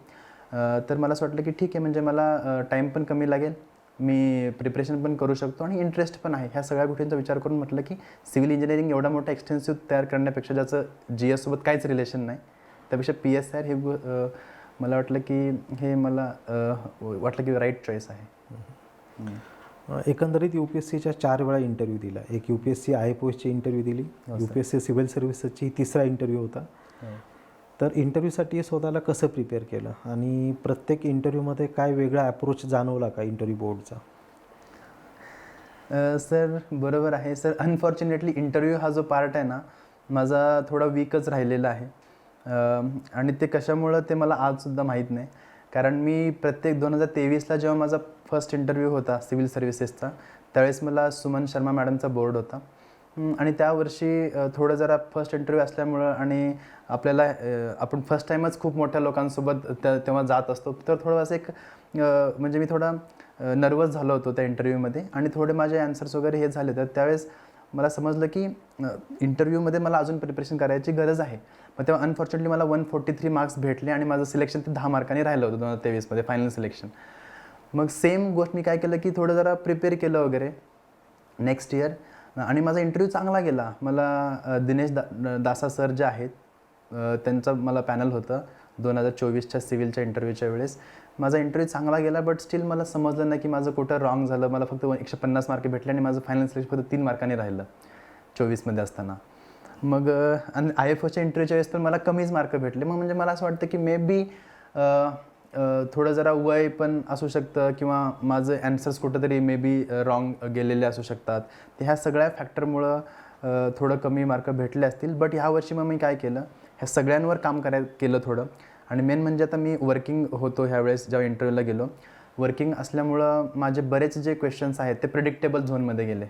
तर मला असं वाटलं की ठीक आहे, म्हणजे मला टाईम पण कमी लागेल, मी प्रिपरेशन पण करू शकतो आणि इंटरेस्ट पण आहे. ह्या सगळ्या गोष्टींचा विचार करून म्हटलं की सिव्हिल इंजिनिअरिंग एवढा मोठा एक्सटेन्सिव्ह तयार करण्यापेक्षा, ज्याचं GSसोबत काहीच रिलेशन नाही, त्यापेक्षा PSIR हे मला वाटलं की हे मला वाटलं की राईट चॉईस आहे. एकंदरीत UPSCच्या 4 वेळा इंटरव्ह्यू दिला. एक UPSC IAPOSची इंटरव्ह्यू दिली, UPSC सिव्हिल सर्व्हिसेसची 3रा इंटरव्ह्यू होता. तर इंटरव्ह्यूसाठी स्वतःला कसं प्रिपेअर केलं आणि प्रत्येक इंटरव्ह्यूमध्ये काय वेगळा अप्रोच जाणवला का इंटरव्ह्यू बोर्डचा? सर बरोबर आहे सर, अनफॉर्च्युनेटली इंटरव्ह्यू हा जो पार्ट आहे ना, माझा थोडा वीकच राहिलेला आहे. आणि ते कशामुळं ते मला आजसुद्धा माहीत नाही. कारण मी प्रत्येक 2023ला जेव्हा माझा फर्स्ट इंटरव्ह्यू होता सिव्हिल सर्व्हिसेसचा, त्यावेळेस मला सुमन शर्मा मॅडमचा बोर्ड होता. आणि त्या वर्षी थोडं जरा फर्स्ट इंटरव्ह्यू असल्यामुळं आणि आपल्याला आपण फर्स्ट टाईमच खूप मोठ्या लोकांसोबत तेव्हा जात असतो, तर थोडं असं एक म्हणजे मी थोडा नर्वस झालो होतो त्या इंटरव्ह्यूमध्ये आणि थोडे माझे ॲन्सर्स वगैरे हे झाले. तर त्यावेळेस मला समजलं की इंटरव्ह्यूमध्ये मला अजून प्रिपरेशन करायची गरज आहे. मग तेव्हा अनफॉर्च्युनेटली मला 143 मार्क्स भेटले आणि माझं सिलेक्शन ते 10 मार्कांनी राहिलं होतं 2023मध्ये फायनल सिलेक्शन. मग सेम गोष्ट मी काय केलं की थोडं जरा प्रिपेअर केलं वगैरे नेक्स्ट इयर आणि माझा इंटरव्ह्यू चांगला गेला. मला दिनेश दासा सर जे आहेत त्यांचं मला पॅनल होतं 2024च्या सिव्हिलच्या इंटरव्ह्यूच्या वेळेस. माझा इंटरव्ह्यू चांगला गेला, बट स्टील मला समजलं नाही की माझं कुठं रॉंग झालं. मला फक्त 150 मार्क भेटले आणि माझं फायनल सिलेक्शन फक्त 3 मार्कांनी राहिलं 24मध्ये असताना. मग आणि IAPOSच्या इंटरव्ह्यूच्या वेळेस पण मला कमीच मार्क भेटले. मग म्हणजे मला असं वाटतं की मे बी थोडं जरा वय पण असू शकतं किंवा माझं ॲन्सर्स कुठंतरी मे बी रॉंग गेलेले असू शकतात. तर ह्या सगळ्या फॅक्टरमुळं थोडं कमी मार्क भेटले असतील. बट ह्या वर्षी मग मी काय केलं, ह्या सगळ्यांवर काम केलं थोडं. आणि मेन म्हणजे आता मी वर्किंग होतो ह्यावेळेस जेव्हा इंटरव्ह्यूला गेलो. वर्किंग असल्यामुळं माझे बरेच जे क्वेश्चन्स आहेत ते प्रिडिक्टेबल झोनमध्ये गेले.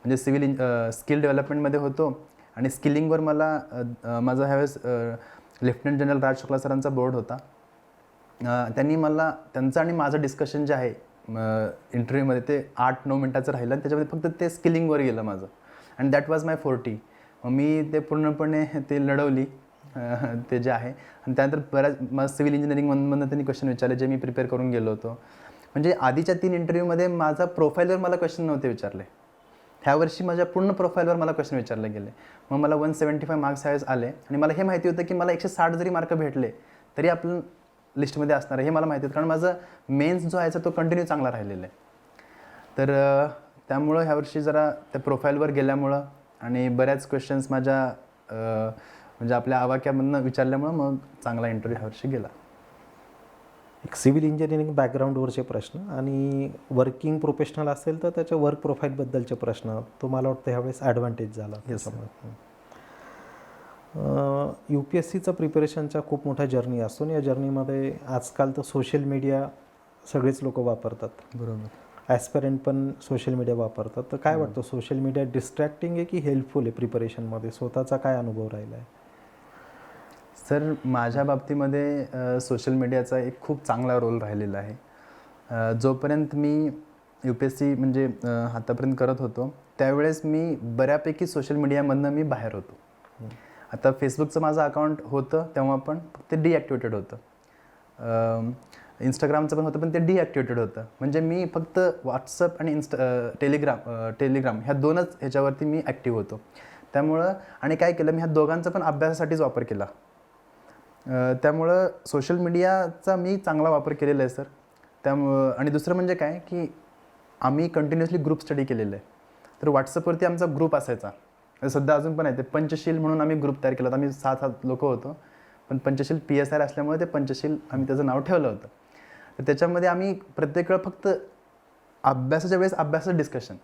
म्हणजे स्किल डेव्हलपमेंटमध्ये होतो आणि स्किलिंगवर मला माझा ह्यावेळेस लेफ्टनंट जनरल राज शुक्ला सरांचा बोर्ड होता. त्यांनी मला त्यांचं आणि माझं डिस्कशन जे आहे इंटरव्ह्यूमध्ये ते 8-9 मिनटाचं राहिलं आणि त्याच्यामध्ये फक्त ते स्किलिंगवर गेलं माझं. And that was my forty. मग मी ते पूर्णपणे ते लढवली ते जे आहे. आणि त्यानंतर मला सिव्हिल इंजिनिअरिंगमधून त्यांनी क्वेश्चन विचारले जे मी प्रिपेअर करून गेलो होतो. म्हणजे आधीच्या 3 इंटरव्ह्यूमध्ये माझा प्रोफाईलवर मला क्वेश्चन नव्हते विचारले. ह्या वर्षी माझ्या पूर्ण प्रोफाईलवर मला क्वेश्चन विचारले गेले. मग मला 175 मार्क्स ह्यावेळेस आले आणि मला हे माहिती होतं की मला 160 जरी मार्क भेटले तरी आपलं लिस्टमध्ये असणार आहे हे मला माहिती होतं. कारण माझं मेन्स जो आहे तो कंटिन्यू चांगला राहिलेला आहे. तर त्यामुळं ह्यावर्षी जरा त्या प्रोफाईलवर गेल्यामुळं आणि बऱ्याच क्वेश्चन्स माझ्या म्हणजे आपल्या आवाक्यामधनं विचारल्यामुळं मग चांगला इंटरव्ह्यू ह्यावर्षी गेला. एक सिव्हिल इंजिनिअरिंग बॅकग्राऊंडवरचे प्रश्न आणि वर्किंग प्रोफेशनल असेल तर त्याच्या वर्क प्रोफाईलबद्दलचे प्रश्न तुम्हाला वाटतं ह्यावेळेस ॲडव्हान्टेज झाला त्याच्यामुळे. UPSCचा प्रिपरेशनचा खूप मोठा जर्नी असतो आणि या जर्नीमध्ये आजकाल तर सोशल मीडिया सगळेच लोक वापरतात. बरोबर. ॲस्पिरंट पण सोशल मीडिया वापरतात. तर काय वाटतं सोशल मीडिया डिस्ट्रॅक्टिंग आहे की हेल्पफुल आहे प्रिपरेशनमध्ये? स्वतःचा काय अनुभव राहिला आहे? सर माझ्या बाबतीमध्ये सोशल मीडियाचा एक खूप चांगला रोल राहिलेला आहे. जोपर्यंत मी UPSC म्हणजे आतापर्यंत करत होतो त्यावेळेस मी बऱ्यापैकी सोशल मीडियामधनं मी बाहेर होतो. आता फेसबुकचं माझं अकाउंट होतं तेव्हा पण ते डिॲक्टिवेटेड होतं. इंस्टाग्रामचं पण होतं पण ते डिॲक्टिवेटेड होतं. म्हणजे मी फक्त व्हॉट्सअप आणि टेलिग्राम ह्या 2च ह्याच्यावरती मी ॲक्टिव्ह होतो. त्यामुळं आणि काय केलं मी ह्या दोघांचा पण अभ्यासासाठीच वापर केला. त्यामुळं सोशल मीडियाचा मी चांगला वापर केलेला आहे सर. त्यामुळं आणि दुसरं म्हणजे काय की आम्ही कंटिन्युअसली ग्रुप स्टडी केलेलं आहे. तर व्हॉट्सअपवरती आमचा ग्रुप असायचा. सध्या अजून पण आहे ते पंचशील म्हणून आम्ही ग्रुप तयार केला होता. आम्ही 7 लोक होतो पण पंचशील PSR असल्यामुळे ते पंचशील आम्ही त्याचं नाव ठेवलं होतं. तर त्याच्यामध्ये आम्ही प्रत्येक वेळ फक्त अभ्यासाच्या वेळेस अभ्यासाचं डिस्कशन.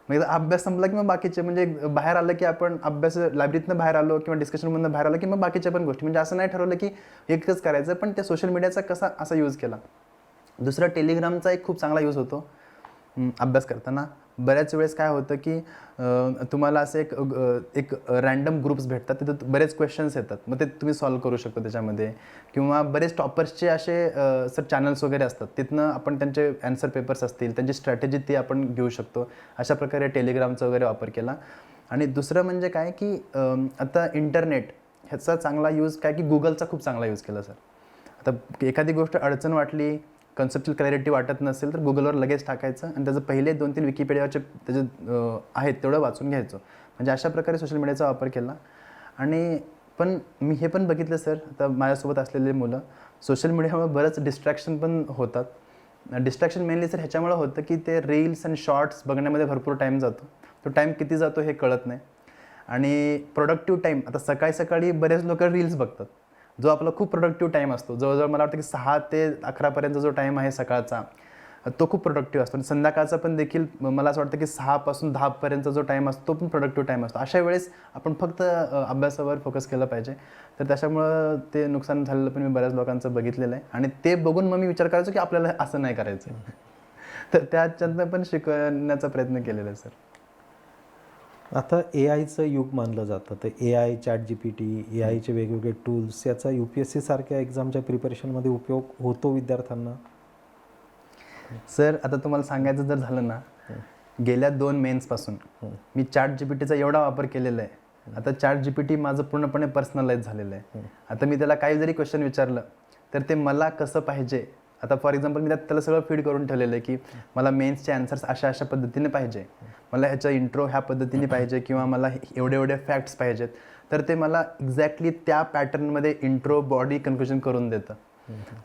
मग एकदा अभ्यास संपला की मग बाकीचे म्हणजे बाहेर आलं की आपण अभ्यास लायब्ररीतनं बाहेर आलो किंवा डिस्कशनमधनं बाहेर आलं की मग बाकीच्या पण गोष्टी. म्हणजे असं नाही ठरवलं की एकच करायचं पण त्या सोशल मीडियाचा कसा असा यूज केला. दुसरा टेलिग्रामचा एक खूप चांगला यूज होतो अभ्यास करताना. बऱ्याच वेळेस काय होतं की तुम्हाला असे एक रँडम ग्रुप्स भेटतात तिथं बरेच क्वेश्चन्स येतात मग ते तुम्ही सॉल्व्ह करू शकतो त्याच्यामध्ये. किंवा बरेच टॉपर्सचे असे सर चॅनल्स वगैरे असतात तिथनं आपण त्यांचे ॲन्सर पेपर्स असतील त्यांची स्ट्रॅटेजी ती आपण घेऊ शकतो. अशा प्रकारे टेलिग्रामचा वगैरे वापर केला. आणि दुसरं म्हणजे काय की आता इंटरनेट ह्याचा चांगला यूज काय की गुगलचा खूप चांगला यूज केला सर. आता एखादी गोष्ट अडचण वाटली कन्सेप्च्युअल क्लॅरिटी वाटत नसेल तर गुगलवर लगेच टाकायचं आणि त्याचं पहिले 2-3 विकिपीडियाचे त्याचे आहेत तेवढं वाचून घ्यायचं. म्हणजे अशा प्रकारे सोशल मीडियाचा वापर केला. आणि पण मी हे पण बघितलं सर आता माझ्यासोबत असलेले मुलं सोशल मीडियामुळे बरंच डिस्ट्रॅक्शन पण होतात. डिस्ट्रॅक्शन मेनली सर ह्याच्यामुळे होतं की ते रील्स आणि शॉर्ट्स बघण्यामध्ये भरपूर टाईम जातो. तो टाईम किती जातो हे कळत नाही. आणि प्रोडक्टिव्ह टाईम आता सकाळी बरेच लोक रील्स बघतात जो आपला खूप प्रोडक्टिव्ह टाईम असतो. जवळजवळ मला वाटतं की 6 ते 11पर्यंत जो टाईम आहे सकाळचा तो खूप प्रोडक्टिव्ह असतो. आणि संध्याकाळचा पण देखील मला असं वाटतं की 6 पासून 10पर्यंतचा जो टाईम असतो तो पण प्रोडक्टिव्ह टाईम असतो. अशा वेळेस आपण फक्त अभ्यासावर फोकस केलं पाहिजे. तर त्याच्यामुळं ते नुकसान झालेलं पण मी बऱ्याच लोकांचं बघितलेलं आहे. आणि ते बघून मग मी विचार करायचो की आपल्याला असं नाही करायचं. तर त्याच्यातनं पण शिकवण्याचा प्रयत्न केलेला आहे सर. आता AIचं युग मानलं जातं. तर AI, ChatGPT, AIचे वेगवेगळे टूल्स याचा UPSC सारख्या एक्झामच्या प्रिपरेशनमध्ये उपयोग होतो विद्यार्थ्यांना? सर आता तुम्हाला सांगायचं जर झालं ना गेल्या 2 मेन्सपासून मी ChatGPTचा एवढा वापर केलेला आहे. आता ChatGPT माझं पूर्णपणे पर्सनलाइज झालेलं आहे. आता मी त्याला काही जरी क्वेश्चन विचारलं तर ते मला कसं पाहिजे. आता फॉर एक्झाम्पल मी त्याला सगळं फीड करून ठेवलेलं आहे की मला मेन्सचे आन्सर्स अशा पद्धतीने पाहिजे. मला ह्याचा इंट्रो ह्या पद्धतीने पाहिजे किंवा मला एवढे फॅक्ट्स पाहिजेत. तर ते मला एक्झॅक्टली त्या पॅटर्नमध्ये इंट्रो बॉडी कन्क्ल्युजन करून देतं.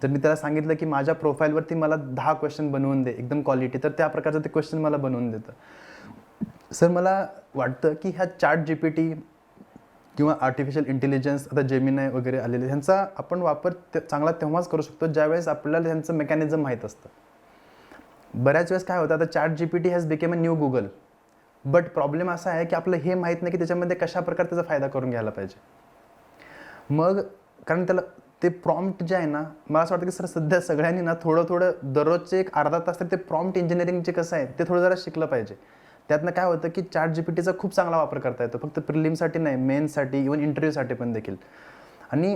तर मी त्याला सांगितलं की माझ्या प्रोफाईलवरती मला 10 क्वेश्चन बनवून दे एकदम क्वालिटी. तर त्या प्रकारचं ते क्वेश्चन मला बनवून देतं. सर मला वाटतं की ह्या ChatGPT किंवा आर्टिफिशियल इंटेलिजन्स, आता जेमिनाय वगैरे आलेले, ह्यांचा आपण वापर चांगला तेव्हाच करू शकतो ज्यावेळेस आपल्याला ह्यांचं मेकॅनिझम माहीत असतं. बऱ्याच वेळेस काय होतं, आता ChatGPT has became a new Google, but problem असा आहे की आपलं हे माहीत नाही की त्याच्यामध्ये कशा प्रकारे त्याचा फायदा करून घ्यायला पाहिजे. मग कारण त्याला ते प्रॉम्प्ट जे आहे ना, मला असं वाटतं की सर सध्या सगळ्यांनी ना थोडं दररोजचे एक अर्धा तास तर ते प्रॉम्प्ट इंजिनिअरिंगचे कसं आहे ते थोडं जरा शिकलं पाहिजे. त्यातनं काय होतं की ChatGPTचा खूप चांगला वापर करता येतो, फक्त प्रिलिमसाठी नाही, मेन्ससाठी, इव्हन इंटरव्ह्यूसाठी पण देखील. आणि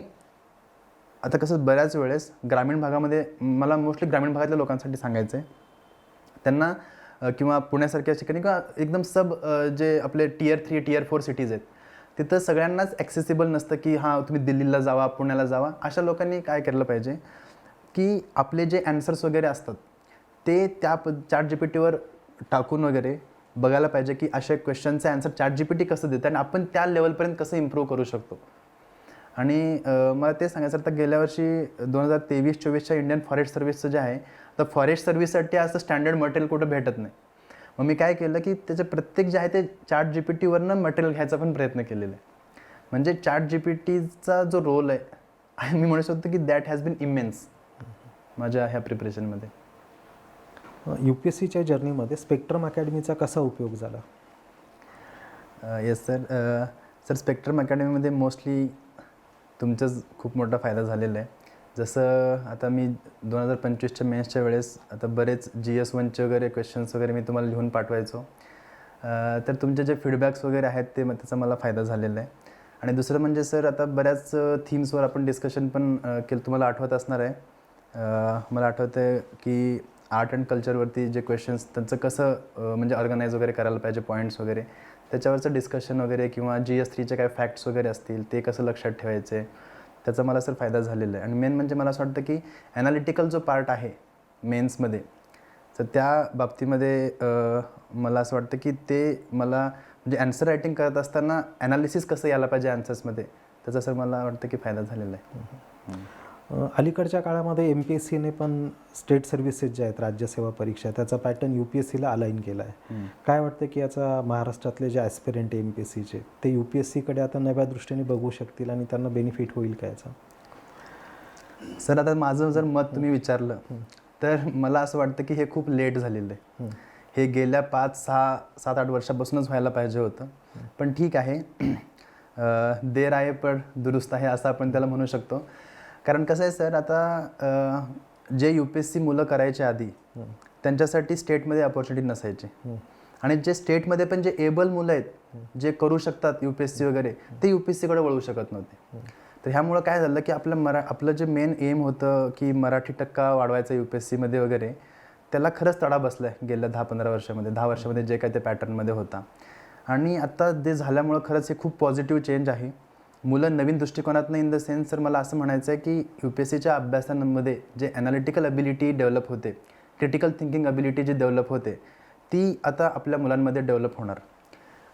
आता कसं बऱ्याच वेळेस ग्रामीण भागामध्ये, मला मोस्टली ग्रामीण भागातल्या लोकांसाठी सांगायचं आहे, त्यांना किंवा पुण्यासारख्या ठिकाणी किंवा एकदम जे आपले Tier 3 Tier 4 सिटीज आहेत, तिथं सगळ्यांनाच ॲक्सेसिबल नसतं की हां तुम्ही दिल्लीला जावा, पुण्याला जावा. अशा लोकांनी काय केलं पाहिजे की आपले जे ॲन्सर्स वगैरे असतात ते त्या ChatGPTवर टाकून वगैरे बघायला पाहिजे की अशा क्वेश्चनचे ॲन्सर ChatGPT कसं देतं आणि आपण त्या लेवलपर्यंत कसं इम्प्रूव्ह करू शकतो. आणि मला ते सांगायचं, आता गेल्या वर्षी 2023-24च्या इंडियन फॉरेस्ट सर्व्हिसचं जे आहे, तर फॉरेस्ट सर्व्हिससाठी असं स्टँडर्ड मटेरियल कुठं भेटत नाही. मग मी काय केलं की त्याचे प्रत्येक जे आहे ते ChatGPTवरनं मटेरियल घ्यायचा पण प्रयत्न केलेला आहे. म्हणजे ChatGPTचा जो रोल आहे मी म्हणू शकतो की दॅट हॅज बीन इमेन्स माझ्या ह्या प्रिपरेशनमध्ये. UPSCच्या जर्नीमध्ये स्पेक्ट्रम अकॅडमीचा कसा उपयोग झाला? येस सर, स्पेक्ट्रम अकॅडमीमध्ये मोस्टली तुमचाच खूप मोठा फायदा झालेला आहे. जसं आता मी 2025च्या मेन्सच्या वेळेस आता बरेच GS1चे वगैरे क्वेश्चन्स वगैरे मी तुम्हाला लिहून पाठवायचो, तर तुमचे जे फीडबॅक्स वगैरे आहेत ते त्याचा मला फायदा झालेला आहे. आणि दुसरं म्हणजे सर, आता बऱ्याच थीम्सवर आपण डिस्कशन पण केलं, तुम्हाला आठवत असणार आहे. मला आठवतं आहे की आर्ट अँड कल्चरवरती जे क्वेश्चन्स त्यांचं कसं म्हणजे ऑर्गनाईज वगैरे करायला पाहिजे, पॉईंट्स वगैरे त्याच्यावरचं डिस्कशन वगैरे, किंवा GS3चे काय फॅक्ट्स वगैरे असतील ते कसं लक्षात ठेवायचे, त्याचा मला सर फायदा झालेला आहे. आणि मेन म्हणजे मला असं वाटतं की ॲनालिटिकल जो पार्ट आहे मेन्समध्ये, तर त्या बाबतीमध्ये मला असं वाटतं की ते मला म्हणजे ॲन्सर रायटिंग करत असताना ॲनालिसिस कसं यायला पाहिजे ॲन्सर्समध्ये, त्याचा सर मला वाटतं की फायदा झालेला आहे. अलीकडच्या काळामध्ये MPSCने पण स्टेट सर्व्हिसेस जे आहेत, राज्यसेवा परीक्षा, त्याचा पॅटर्न UPSCला अलाइन केला आहे. काय वाटतं की याचा महाराष्ट्रातले जे ॲस्पिरंट आहे MPSCचे, ते UPSCकडे आता नव्या दृष्टीने बघू शकतील आणि त्यांना बेनिफिट होईल का याचा? सर, आता माझं जर मत तुम्ही विचारलं तर मला असं वाटतं की हे खूप लेट झालेलं आहे. हे गेल्या 5, 6, 7, 8 वर्षापासूनच व्हायला पाहिजे होतं. पण ठीक आहे, देर आहे पण दुरुस्त आहे असं आपण त्याला म्हणू शकतो. कारण कसं आहे सर, आता जे UPSC मुलं करायचे आधी त्यांच्यासाठी स्टेटमध्ये अपॉर्च्युनिटी नसायची, आणि जे स्टेटमध्ये पण जे एबल मुलं आहेत जे करू शकतात UPSC वगैरे, ते UPSCकडे वळू शकत नव्हते. तर ह्यामुळं काय झालं की आपलं जे मेन एम होतं की मराठी टक्का वाढवायचा UPSCमध्ये वगैरे, त्याला खरंच तडा बसला आहे गेल्या 10-15 वर्षामध्ये, 10 वर्षामध्ये जे काय ते पॅटर्नमध्ये होता. आणि आता ते झाल्यामुळं खरंच हे खूप पॉझिटिव्ह चेंज आहे. मुलं नवीन दृष्टिकोनातनं, इन द सेन्स सर मला असं म्हणायचं आहे की UPSCच्या अभ्यासांमध्ये जे ॲनालिटिकल ॲबिलिटी डेव्हलप होते, क्रिटिकल थिंकिंग ॲबिलिटी जी डेव्हलप होते, ती आता आपल्या मुलांमध्ये डेव्हलप होणार.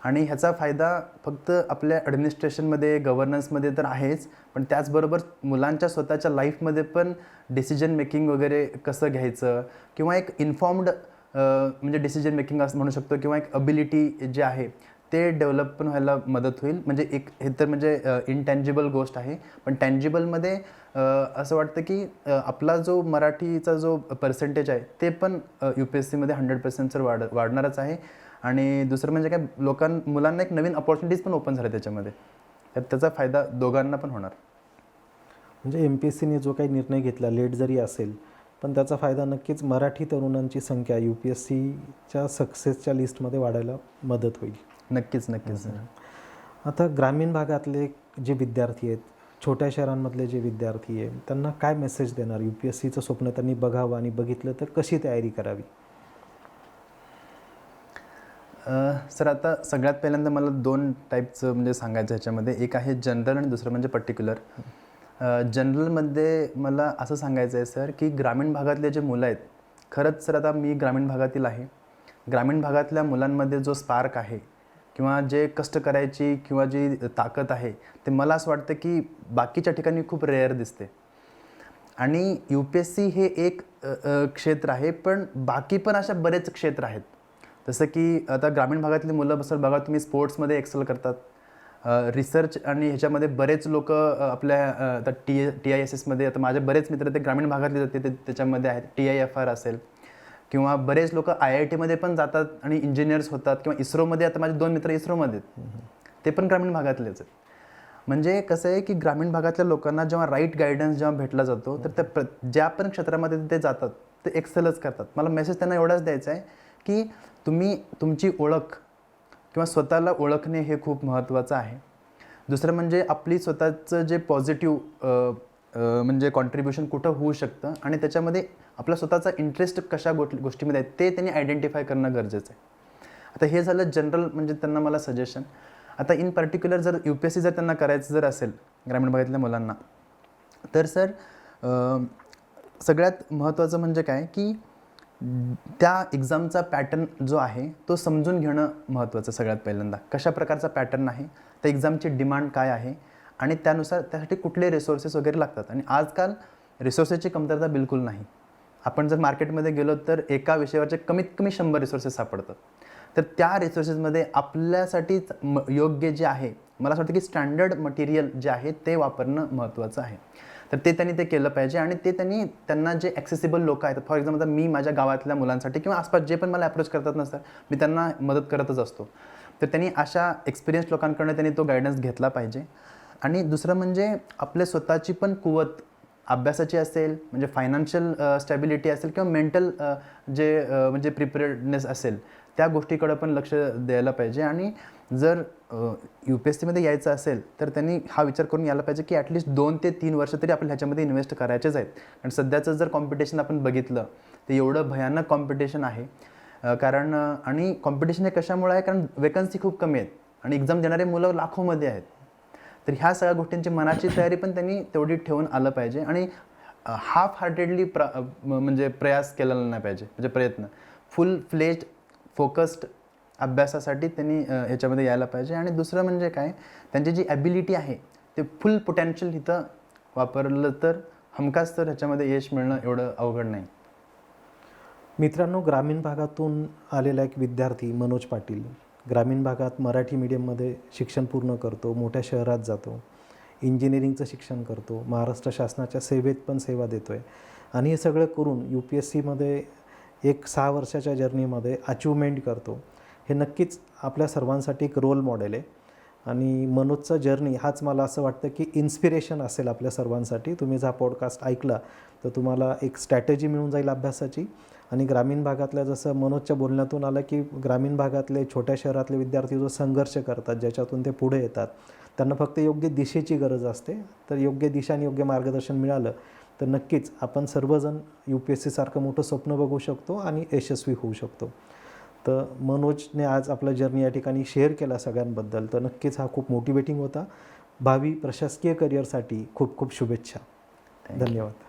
आणि ह्याचा फायदा फक्त आपल्या ॲडमिनिस्ट्रेशनमध्ये, गव्हर्नन्समध्ये तर आहेच, पण त्याचबरोबर मुलांच्या स्वतःच्या लाईफमध्ये पण डिसिजन मेकिंग वगैरे कसं घ्यायचं, किंवा एक इन्फॉर्म्ड म्हणजे डिसिजन मेकिंग असं म्हणू शकतो, किंवा एक अबिलिटी जे आहे ते डेव्हलप पण व्हायला मदत होईल. म्हणजे एक हे तर म्हणजे इनटँजिबल गोष्ट आहे, पण टँजिबलमध्ये असं वाटतं की आपला जो मराठीचा जो पर्सेंटेज आहे ते पण UPSCमध्ये 100% सर वाढणारच आहे. आणि दुसरं म्हणजे काय, मुलांना एक नवीन अपॉर्च्युनिटीज पण ओपन झाल्या त्याच्यामध्ये, तर त्याचा फायदा दोघांना पण होणार. म्हणजे MPSCने जो काही निर्णय घेतला, लेट जरी असेल, पण त्याचा फायदा नक्कीच मराठी तरुणांची संख्या UPSCच्या सक्सेसच्या लिस्टमध्ये वाढायला मदत होईल. नक्कीच सर. आता ग्रामीण भागातले जे विद्यार्थी आहेत, छोट्या शहरांमधले जे विद्यार्थी आहेत, त्यांना काय मेसेज देणार? UPSCचं स्वप्न त्यांनी बघावं आणि बघितलं तर कशी तयारी करावी? सर, आता सगळ्यात पहिल्यांदा मला 2 टाईपचं म्हणजे सांगायचं ह्याच्यामध्ये. एक आहे जनरल आणि दुसरं म्हणजे पर्टिक्युलर. जनरलमध्ये मला असं सांगायचं आहे सर की ग्रामीण भागातले जे मुलं आहेत, खरंच सर आता मी ग्रामीण भागातील आहे, ग्रामीण भागातल्या मुलांमध्ये जो स्पार्क आहे किंवा जे कष्ट करायची किंवा जी ताकद आहे, ते मला असं वाटतं की बाकीच्या ठिकाणी खूप रेअर दिसते. आणि UPSC हे एक क्षेत्र आहे, पण बाकी पण अशा बरेच क्षेत्र आहेत. जसं की आता ग्रामीण भागातली मुलं सर बघा तुम्ही, स्पोर्ट्समध्ये एक्सेल करतात, रिसर्च आणि ह्याच्यामध्ये बरेच लोक आपल्या आता TISSमध्ये आता माझे बरेच मित्र ते ग्रामीण भागातले जाते त्याच्यामध्ये आहेत. TIFR असेल किंवा बरेच लोक IITमध्ये पण जातात आणि इंजिनियर्स होतात किंवा इस्रोमध्ये आता माझे 2 मित्र इस्रोमध्ये ते पण ग्रामीण भागातलेच आहेत. म्हणजे कसं आहे की ग्रामीण भागातल्या लोकांना जेव्हा राईट गायडन्स जेव्हा भेटला जातो तर त्या ज्या पण क्षेत्रामध्ये ते जातात ते एक्सेलच करतात. मला मेसेज त्यांना एवढाच द्यायचा आहे की तुम्ही तुमची ओळख किंवा स्वतःला ओळखणे हे खूप महत्त्वाचं आहे. दुसरं म्हणजे आपली स्वतःचं जे पॉझिटिव्ह म्हणजे कॉन्ट्रीब्युशन कुठं होऊ शकतं आणि त्याच्यामध्ये आपला स्वतःचा इंटरेस्ट कशा गोष्टीमध्ये आहे ते त्यांनी आयडेंटिफाय करणं गरजेचं आहे. आता हे झालं जनरल म्हणजे त्यांना मला सजेशन. आता इन पर्टिक्युलर जर UPSC जर त्यांना करायचं जर असेल ग्रामीण भागातल्या मुलांना तर सर सगळ्यात महत्त्वाचं म्हणजे काय की त्या एक्झामचा पॅटर्न जो आहे तो समजून घेणं महत्त्वाचं सगळ्यात पहिल्यांदा. कशा प्रकारचा पॅटर्न आहे, त्या एक्झामची डिमांड काय आहे आणि त्यानुसार त्यासाठी कुठले रिसोर्सेस वगैरे लागतात. आणि आजकाल रिसोर्सेसची कमतरता बिलकुल नाही. आपण जर मार्केटमध्ये गेलो तर एका विषयावरचे कमीत कमी 100 रिसोर्सेस सापडतात. तर त्या रिसोर्सेसमध्ये आपल्यासाठी योग्य जे आहे मला असं वाटतं की स्टँडर्ड मटेरियल जे आहे ते वापरणं महत्त्वाचं आहे. तर ते त्यांनी ते केलं पाहिजे आणि ते त्यांना जे ॲक्सेसिबल लोक आहेत, फॉर एक्झाम्पल मी माझ्या गावातल्या मुलांसाठी किंवा आसपास जे पण मला अप्रोच करतात ना सर, मी त्यांना मदत करतच असतो. तर त्यांनी अशा एक्सपिरियन्स लोकांकडनं त्यांनी तो गायडन्स घेतला पाहिजे. आणि दुसरं म्हणजे आपल्या स्वतःची पण कुवत अभ्यासाची असेल म्हणजे फायनान्शियल स्टॅबिलिटी असेल किंवा मेंटल जे म्हणजे प्रिपेअर्डनेस असेल त्या गोष्टीकडं पण लक्ष द्यायला पाहिजे. आणि जर UPSCमध्ये यायचं असेल तर त्यांनी हा विचार करून यायला पाहिजे की ॲटलिस्ट 2 ते 3 वर्ष तरी आपण ह्याच्यामध्ये इन्व्हेस्ट करायचेच आहेत. कारण सध्याचं जर कॉम्पिटिशन आपण बघितलं तर एवढं भयानक कॉम्पिटिशन आहे. कारण आणि कॉम्पिटिशन हे कशामुळे आहे, कारण वेकन्सी खूप कमी आहेत आणि एक्झाम देणारे मुलं लाखोमध्ये आहेत. तर ह्या सगळ्या गोष्टींची मनाची तयारी पण त्यांनी तेवढी ठेवून आलं पाहिजे आणि हाफ हार्टेडली म्हणजे प्रयास केलेला नाही पाहिजे, म्हणजे प्रयत्न फुल फ्लेज्ड फोकस्ड अभ्यासासाठी त्यांनी ह्याच्यामध्ये यायला पाहिजे. आणि दुसरं म्हणजे काय, त्यांची जी ॲबिलिटी आहे ते फुल पोटॅन्शियल इथं वापरलं तर हमखास तर ह्याच्यामध्ये यश मिळणं एवढं अवघड नाही. मित्रांनो, ग्रामीण भागातून आलेला एक विद्यार्थी मनोज पाटील ग्रामीण भागात मराठी मीडियममध्ये शिक्षण पूर्ण करतो, मोठ्या शहरात जातो, इंजिनिअरिंगचं शिक्षण करतो, महाराष्ट्र शासनाच्या सेवेत पण सेवा देतो आहे आणि हे सगळं करून UPSCमध्ये एक 6 वर्षाच्या जर्नीमध्ये अचिव्हमेंट करतो. हे नक्कीच आपल्या सर्वांसाठी एक रोल मॉडेल आहे आणि मनोजचा जर्नी हाच मला असं वाटतं की इन्स्पिरेशन असेल आपल्या सर्वांसाठी. तुम्ही जर हा पॉडकास्ट ऐकला तर तुम्हाला एक स्ट्रॅटेजी मिळून जाईल अभ्यासाची. आणि ग्रामीण भागातल्या जसं मनोजच्या बोलण्यातून आलं की ग्रामीण भागातले छोट्या शहरातले विद्यार्थी जो संघर्ष करतात ज्याच्यातून ते पुढे येतात त्यांना फक्त योग्य दिशेची गरज असते. तर योग्य दिशा आणि योग्य मार्गदर्शन मिळालं तर नक्कीच आपण सर्वजण UPSCसारखं मोठं स्वप्न बघू शकतो आणि यशस्वी होऊ शकतो. तर मनोजने आज आपला जर्नी या ठिकाणी शेअर केला सगळ्यांबद्दल. तर नक्कीच हा खूप मोटिवेटिंग होता. भावी प्रशासकीय करिअरसाठी खूप खूप शुभेच्छा. धन्यवाद.